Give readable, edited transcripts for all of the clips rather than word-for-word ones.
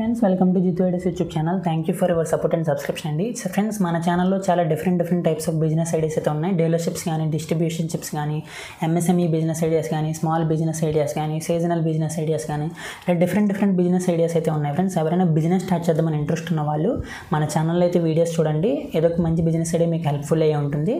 Friends, welcome to Jitu ideas YouTube channel. Thank you for your support and subscription అండి. So friends, మన ఛానల్లో చాలా different types of business ideas అయితే ఉన్నాయి. Dealerships కానీ, డిస్ట్రిబ్యూషన్షిప్స్ కానీ, ఎంఎస్ఎంఈ బిజినెస్ ఐడియాస్ కానీ, స్మాల్ బిజినెస్ ఐడియాస్ కానీ, సీజనల్ బిజినెస్ ఐడియాస్ కానీ, ఇలా డిఫరెంట్ బిజినెస్ ఐడియాస్ అయితే ఉన్నాయి. ఫ్రెండ్స్, ఎవరైనా బిజినెస్ స్టార్ట్ చేద్దామని ఇంట్రెస్ట్ ఉన్న వాళ్ళు మన ఛానల్లో అయితే వీడియోస్ చూడండి. ఏదో ఒక మంచి బిజినెస్ ఐడియా మీకు హెల్ప్ఫుల్ అయ్యి ఉంటుంది.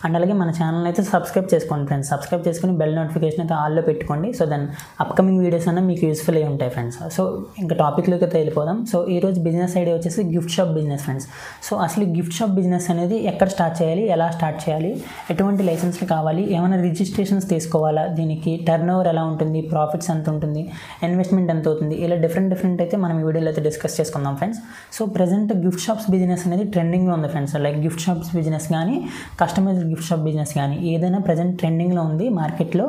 అండ్ అలాగే మన ఛానల్ అయితే సబ్స్క్రైబ్ చేసుకోండి ఫ్రెండ్స్. సబ్స్క్రైబ్ చేసుకుని బెల్ నోటిఫికేషన్ అయితే ఆల్లో పెట్టుకోండి. సో దెన్ అప్కమింగ్ వీడియోస్ అన్న మీకు యూస్ఫుల్ అయ్యి ఉంటాయి ఫ్రెండ్స్. సో ఇంకా టాపిక్లోకి అయితే వెళ్ళిపోదాం. సో ఈరోజు బిజినెస్ ఐడియా వచ్చేసి gift shop business friends. So అసలు గిఫ్ట్ షాప్ బిజినెస్ అనేది ఎక్కడ స్టార్ట్ చేయాలి, ఎలా స్టార్ట్ చేయాలి, ఎటువంటి లైసెన్స్లు కావాలి, ఏమైనా రిజిస్ట్రేషన్స్ తీసుకోవాలా, దీనికి టర్న్ ఓవర్ ఎలా ఉంటుంది, ప్రాఫిట్స్ ఎంత ఉంటుంది, ఇన్వెస్ట్మెంట్ ఎంత అవుతుంది, ఇలా డిఫరెంట్ అయితే మనం ఈ వీడియోలో అయితే డిస్కస్ చేసుకుందాం friends. So present gift shops business అనేది ట్రెండింగ్లో ఉంది friends. Like gift shops business కానీ, కస్టమైజ్డ్ గిఫ్ట్ షాప్ బిజినెస్ కానీ ఏదైనా ప్రజెంట్ ట్రెండింగ్లో ఉంది మార్కెట్లో.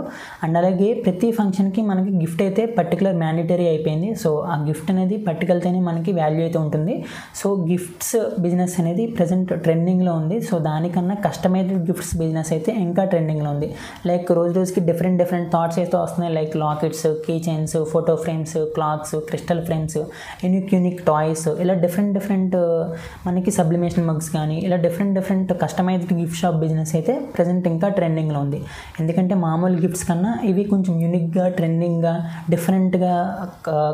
అండ్ అలాగే ప్రతి ఫంక్షన్కి మనకి గిఫ్ట్ అయితే పర్టికులర్ మ్యాండేటరీ అయిపోయింది. సో ఆ గిఫ్ట్ అనేది పట్టుకెళ్తేనే మనకి వాల్యూ అయితే ఉంటుంది. సో గిఫ్ట్స్ బిజినెస్ అనేది ప్రజెంట్ ట్రెండింగ్లో ఉంది. సో దానికన్నా కస్టమైజ్డ్ గిఫ్ట్స్ బిజినెస్ అయితే ఇంకా ట్రెండింగ్లో ఉంది. లైక్ రోజుకి డిఫరెంట్ థాట్స్ అయితే వస్తున్నాయి. Like lockets, key chains, photo frames, clocks, crystal frames, unique toys, ఇలా డిఫరెంట్ మనకి సబ్లిమేషన్ మగ్స్ కానీ ఇలా different customised gift shop business అయితే ప్రజెంట్ ఇంకా ట్రెండింగ్లో ఉంది. ఎందుకంటే మామూలు గిఫ్ట్స్ కన్నా ఇవి కొంచెం యూనిక్గా, ట్రెండింగ్గా, డిఫరెంట్గా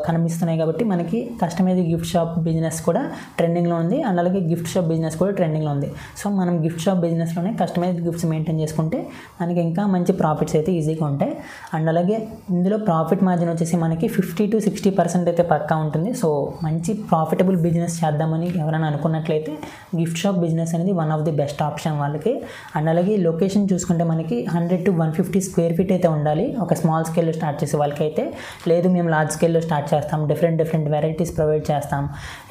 కనిపిస్తున్నాయి కాబట్టి మనకి కస్టమైజ్డ్ గిఫ్ట్ షాప్ బిజినెస్ కూడా ట్రెండింగ్లో ఉంది. అండ్ అలాగే గిఫ్ట్ షాప్ బిజినెస్ కూడా ట్రెండింగ్లో ఉంది. సో మనం గిఫ్ట్ షాప్ బిజినెస్లోనే కస్టమైజ్డ్ గిఫ్ట్స్ మెయింటైన్ చేసుకుంటే మనకి ఇంకా మంచి ప్రాఫిట్స్ అయితే ఈజీగా ఉంటాయి. అండ్ అలాగే ఇందులో ప్రాఫిట్ మార్జిన్ వచ్చేసి మనకి 50 to 60% అయితే పక్కా ఉంటుంది. సో మంచి ప్రాఫిటబుల్ బిజినెస్ చేద్దామని ఎవరైనా అనుకున్నట్లయితే గిఫ్ట్ షాప్ బిజినెస్ అనేది one of the best option వాళ్ళకి. అండ్ అలాగే లొకేషన్ చూసుకుంటే మనకి 100 to 150 స్క్వేర్ ఫీట్ అయితే ఉండాలి ఒక స్మాల్ స్కేల్లో స్టార్ట్ చేసే వాళ్ళకైతే. లేదు మేము లార్జ్ స్కేల్లో స్టార్ట్ చేస్తాం, డిఫరెంట్ వెరైటీస్ ప్రొవైడ్ చేస్తాం,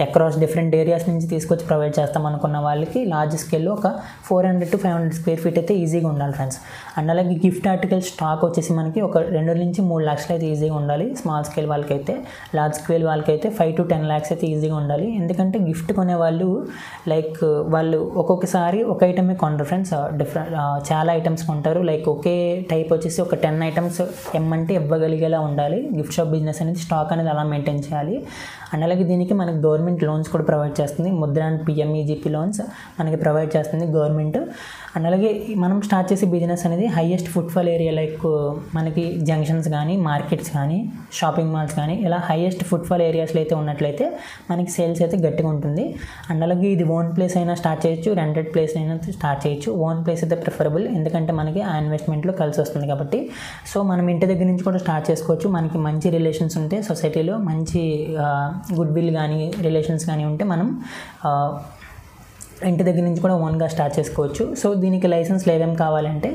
అక్రాస్ డిఫరెంట్ ఏరియాస్ నుంచి తీసుకొచ్చి ప్రొవైడ్ చేస్తాం అనుకున్న వాళ్ళకి లార్జ్ స్కేల్లో ఒక 400 to 500 స్క్వేర్ ఫీట్ అయితే ఈజీగా ఉండాలి ఫ్రెండ్స్. అండ్ అలాగే గిఫ్ట్ ఆర్టికల్ స్టాక్ వచ్చేసి మనకి ఒక 2 నుంచి 3 లక్షలు అయితే ఈజీగా ఉండాలి స్మాల్ స్కేల్ వాళ్ళకైతే. లార్జ్ స్కేల్ వాళ్ళకైతే 5 to 10 lakhs అయితే ఈజీగా ఉండాలి. ఎందుకంటే గిఫ్ట్ కొనే వాళ్ళు లైక్ వాళ్ళు ఒక్కొక్కసారి ఒక ఐటమే కొంటారు ఫ్రెండ్స్, చాలా ఐటమ్స్ కొంటారు. లైక్ ఒకే టైప్ వచ్చేసి ఒక 10 items ఎమ్మంటే ఇవ్వగలిగేలా ఉండాలి. గిఫ్ట్ షాప్ బిజినెస్ అనేది స్టాక్ అనేది అలా మెయింటైన్ చేయాలి. అండ్ అలాగే దీనికి మనకి గవర్నమెంట్ లోన్స్ కూడా ప్రొవైడ్ చేస్తుంది. ముద్ర అండ్ పిఎంఈజీపీ లోన్స్ మనకి ప్రొవైడ్ చేస్తుంది గవర్నమెంట్. అండ్ అలాగే మనం స్టార్ట్ చేసే బిజినెస్ అనేది హైయెస్ట్ ఫుట్ఫాల్ ఏరియా లైక్ మనకి జంక్షన్స్ కానీ, మార్కెట్స్ కానీ, షాపింగ్ మాల్స్ కానీ ఇలా హైయెస్ట్ ఫుట్ఫాల్ ఏరియాస్లో అయితే ఉన్నట్లయితే మనకి సేల్స్ అయితే గట్టిగా ఉంటుంది. అండ్ అలాగే ఇది ఓన్ ప్లేస్ అయినా స్టార్ట్ చేయొచ్చు, రెంటెడ్ ప్లేస్ అయినా స్టార్ట్ చేయొచ్చు. ఓన్ ప్లేస్ అయితే ప్రిఫరబుల్, ఎందుకంటే మనకి ఆ ఇన్వెస్ట్మెంట్లో కలిసి వస్తుంది కాబట్టి. సో మనం ఇంటి దగ్గర నుంచి కూడా స్టార్ట్ చేసుకోవచ్చు. మనకి మంచి రిలేషన్స్ ఉంటే సొసైటీలో మంచి గుడ్ విల్ కానీ, రిలేషన్స్ కానీ ఉంటే మనం ఇంటి దగ్గర నుంచి కూడా ఓన్గా స్టార్ట్ చేసుకోవచ్చు. సో దీనికి లైసెన్స్లు ఏమేమి కావాలంటే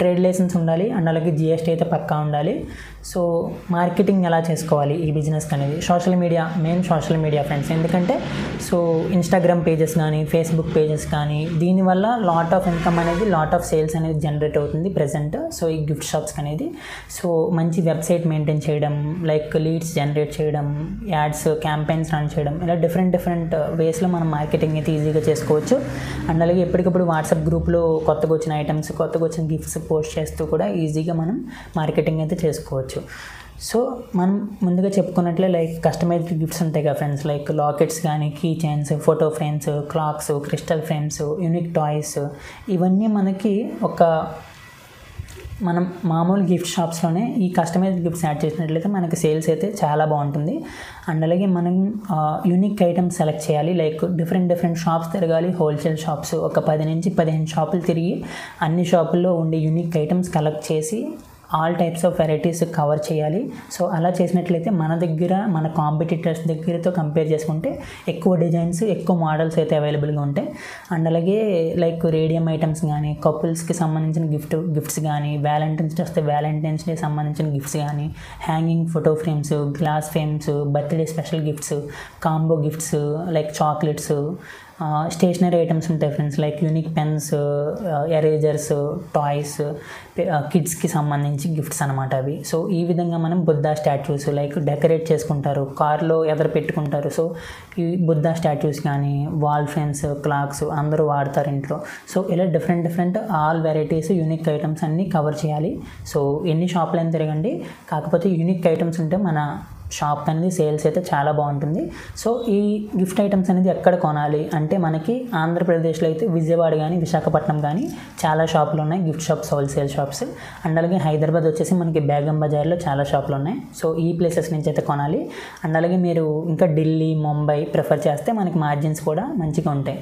ట్రేడ్ లైసెన్స్ ఉండాలి. అండ్ అలాగే జిఎస్టీ అయితే పక్కా ఉండాలి. సో మార్కెటింగ్ ఎలా చేసుకోవాలి ఈ బిజినెస్కి అనేది సోషల్ మీడియా ఫ్రెండ్స్. ఎందుకంటే సో ఇన్స్టాగ్రామ్ పేజెస్ కానీ, ఫేస్బుక్ పేజెస్ కానీ, దీనివల్ల లాట్ ఆఫ్ ఇన్కమ్ అనేది, లాట్ ఆఫ్ సేల్స్ అనేది జనరేట్ అవుతుంది ప్రజెంట్. సో ఈ గిఫ్ట్ షాప్స్కి అనేది సో మంచి వెబ్సైట్ మెయింటైన్ చేయడం, లైక్ లీడ్స్ జనరేట్ చేయడం, యాడ్స్, క్యాంపెయిన్స్ రన్ చేయడం, ఇలా డిఫరెంట్ వేస్లో మనం మార్కెటింగ్ అయితే ఈజీగా చేసుకోవచ్చు. అండ్ అలాగే ఎప్పటికప్పుడు వాట్సాప్ గ్రూప్లో కొత్తగా వచ్చిన ఐటమ్స్, కొత్తగా వచ్చిన గిఫ్ట్స్ పోస్ట్ చేస్తూ కూడా ఈజీగా మనం మార్కెటింగ్ అయితే చేసుకోవచ్చు. సో మనం ముందుగా చెప్పుకున్నట్లే లైక్ కస్టమైజ్డ్ గిఫ్ట్స్ ఉంటాయి కదా ఫ్రెండ్స్. లైక్ లాకెట్స్ కానీ, key chains, photo frames, clocks, crystal frames, unique toys, ఇవన్నీ మనకి మనం మామూలు గిఫ్ట్ షాప్స్లోనే ఈ కస్టమైజ్డ్ గిఫ్ట్స్ యాడ్ చేసినట్లయితే మనకి సేల్స్ అయితే చాలా బాగుంటుంది. అండ్ అలాగే మనం యూనిక్ ఐటమ్స్ సెలెక్ట్ చేయాలి. లైక్ డిఫరెంట్ షాప్స్ తిరగాలి, హోల్సేల్ షాప్స్ ఒక 10 నుంచి 15 షాపులు తిరిగి అన్ని షాపుల్లో ఉండే యూనిక్ ఐటమ్స్ కలెక్ట్ చేసి all types of varieties cover చేయాలి. సో అలా చేసినట్లయితే మన దగ్గర మన కాంపిటీటర్స్ దగ్గరతో కంపేర్ చేసుకుంటే ఎక్కువ డిజైన్స్, ఎక్కువ మోడల్స్ అయితే అవైలబుల్గా ఉంటాయి. అండ్ అలాగే లైక్ రేడియం ఐటమ్స్ కానీ, కపుల్స్కి సంబంధించిన గిఫ్ట్స్ కానీ, వ్యాలంటైన్స్ డే సంబంధించిన గిఫ్ట్స్ కానీ, hanging photo frames, glass frames, birthday special gifts, combo gifts like chocolates, stationery items ఉంటాయి friends, like unique pens, erasers, toys, కిడ్స్కి సంబంధించి గిఫ్ట్స్ అనమాట అవి. సో ఈ విధంగా మనం బుద్ధా స్టాచ్యూస్ లైక్ డెకరేట్ చేసుకుంటారు, కార్లో ఎదర పెట్టుకుంటారు. సో ఈ బుద్ధా స్టాచ్యూస్ కానీ వాల్ ఫ్రేమ్స్, క్లాక్స్ అందరూ వాడతారు ఇంట్లో. సో ఇలా different all varieties unique items అన్నీ కవర్ చేయాలి. సో ఎన్ని షాపులైనా తిరగండి, కాకపోతే యూనిక్ ఐటమ్స్ ఉంటే మన షాప్ అనేది సేల్స్ అయితే చాలా బాగుంటుంది. సో ఈ గిఫ్ట్ ఐటమ్స్ అనేది ఎక్కడ కొనాలి అంటే మనకి ఆంధ్రప్రదేశ్లో అయితే విజయవాడ కానీ విశాఖపట్నం కానీ చాలా షాపులు ఉన్నాయి, gift shops, wholesale shops. And అలాగే హైదరాబాద్ వచ్చేసి మనకి బేగం బజార్లో చాలా షాపులు ఉన్నాయి. సో ఈ ప్లేసెస్ నుంచి అయితే కొనాలి. అండ్ అలాగే మీరు ఇంకా ఢిల్లీ, ముంబై ప్రిఫర్ చేస్తే మనకి మార్జిన్స్ కూడా మంచిగా ఉంటాయి.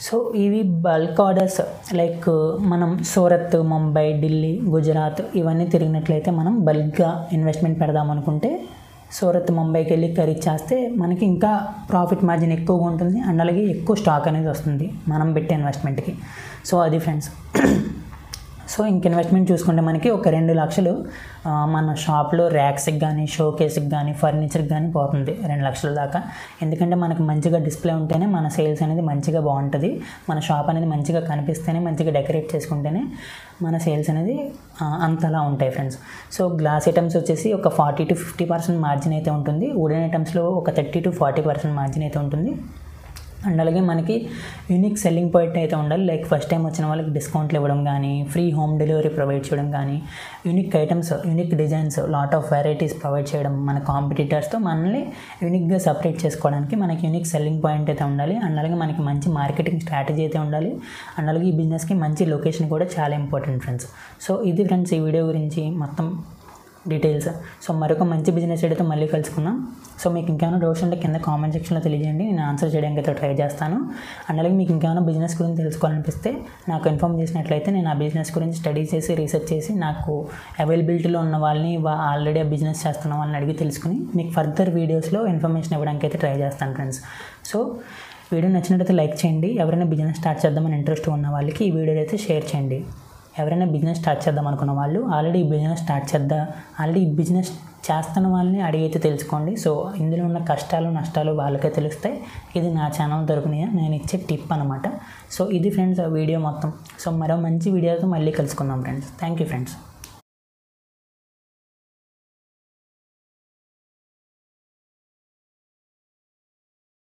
సో ఇవి బల్క్ ఆర్డర్స్, లైక్ మనం సూరత్, ముంబై, ఢిల్లీ, గుజరాత్ ఇవన్నీ తిరిగినట్లయితే మనం బల్క్గా ఇన్వెస్ట్మెంట్ పెడదాం అనుకుంటే సూరత్, ముంబైకి వెళ్ళి ఖరీదు చేస్తే మనకి ఇంకా ప్రాఫిట్ మార్జిన్ ఎక్కువగా ఉంటుంది. అండ్ అలాగే ఎక్కువ స్టాక్ అనేది వస్తుంది మనం పెట్టే ఇన్వెస్ట్మెంట్కి. సో అది ఫ్రెండ్స్. సో ఇంక ఇన్వెస్ట్మెంట్ చూసుకుంటే మనకి ఒక 2 లక్షలు మన షాప్లో ర్యాక్స్కి కానీ, షోకేస్కి కానీ, ఫర్నిచర్కి కానీ పోతుంది 2 లక్షల దాకా. ఎందుకంటే మనకు మంచిగా డిస్ప్లే ఉంటేనే మన సేల్స్ అనేది మంచిగా బాగుంటుంది. మన షాప్ అనేది మంచిగా కనిపిస్తేనే, మంచిగా డెకరేట్ చేసుకుంటేనే మన సేల్స్ అనేది అంతలా ఉంటాయి ఫ్రెండ్స్. సో గ్లాస్ ఐటమ్స్ వచ్చేసి ఒక 40 to 50% మార్జిన్ అయితే ఉంటుంది. వుడెన్ ఐటమ్స్లో ఒక 30 to 40% మార్జిన్ అయితే ఉంటుంది. అండ్ అలాగే మనకి యూనిక్ సెల్లింగ్ పాయింట్ అయితే ఉండాలి, లైక్ ఫస్ట్ టైం వచ్చిన వాళ్ళకి డిస్కౌంట్లు ఇవ్వడం కానీ, ఫ్రీ హోమ్ డెలివరీ ప్రొవైడ్ చేయడం కానీ, unique items, unique designs, lot of varieties provide చేయడం, మన కాంపిటీటర్స్తో మనల్ని యూనిక్గా సపరేట్ చేసుకోవడానికి మనకి యూనిక్ సెల్లింగ్ పాయింట్ అయితే ఉండాలి. అండ్ అలాగే మనకి మంచి మార్కెటింగ్ స్ట్రాటజీ అయితే ఉండాలి. అండ్ అలాగే ఈ బిజినెస్కి మంచి లొకేషన్ కూడా చాలా ఇంపార్టెంట్ ఫ్రెండ్స్. సో ఇది ఫ్రెండ్స్ ఈ వీడియో గురించి మొత్తం డీటెయిల్స్. సో మరొక మంచి బిజినెస్ ఐడియాతో మళ్ళీ కలుసుకుందాం. సో మీకు ఇంకేమైనా డౌట్స్ ఉంటే కింద కామెంట్ సెక్షన్లో తెలియజేయండి, నేను ఆన్సర్ చేయడానికి అయితే ట్రై చేస్తాను. అండ్ అలాగే మీకు ఇంకేమైనా బిజినెస్ గురించి తెలుసుకోవాలనిపిస్తే నాకు ఇన్ఫామ్ చేసినట్లయితే నేను ఆ బిజినెస్ గురించి స్టడీ చేసి, రీసెర్చ్ చేసి, నాకు అవైలబిలిటీలో ఉన్న వాళ్ళని, ఆల్రెడీ ఆ బిజినెస్ చేస్తున్న వాళ్ళని అడిగి తెలుసుకుని మీకు ఫర్దర్ వీడియోస్లో ఇన్ఫర్మేషన్ ఇవ్వడానికి అయితే ట్రై చేస్తాను ఫ్రెండ్స్. సో వీడియో నచ్చినట్లయితే లైక్ చేయండి. ఎవరైనా బిజినెస్ స్టార్ట్ చేద్దామని ఇంట్రెస్ట్ ఉన్న వాళ్ళకి ఈ వీడియో అయితే షేర్ చేయండి. ఎవరైనా బిజినెస్ స్టార్ట్ చేద్దాం అనుకున్న వాళ్ళు, ఆల్రెడీ ఈ బిజినెస్ చేస్తున్న వాళ్ళని అడిగైతే తెలుసుకోండి. సో ఇందులో ఉన్న కష్టాలు, నష్టాలు వాళ్ళకే తెలుస్తాయి. ఇది నా ఛానల్ తరపున నేను ఇచ్చే టిప్ అనమాట. సో ఇది ఫ్రెండ్స్ వీడియో మొత్తం. సో మరో మంచి వీడియోతో మళ్ళీ కలుసుకుందాం ఫ్రెండ్స్. Thank you friends.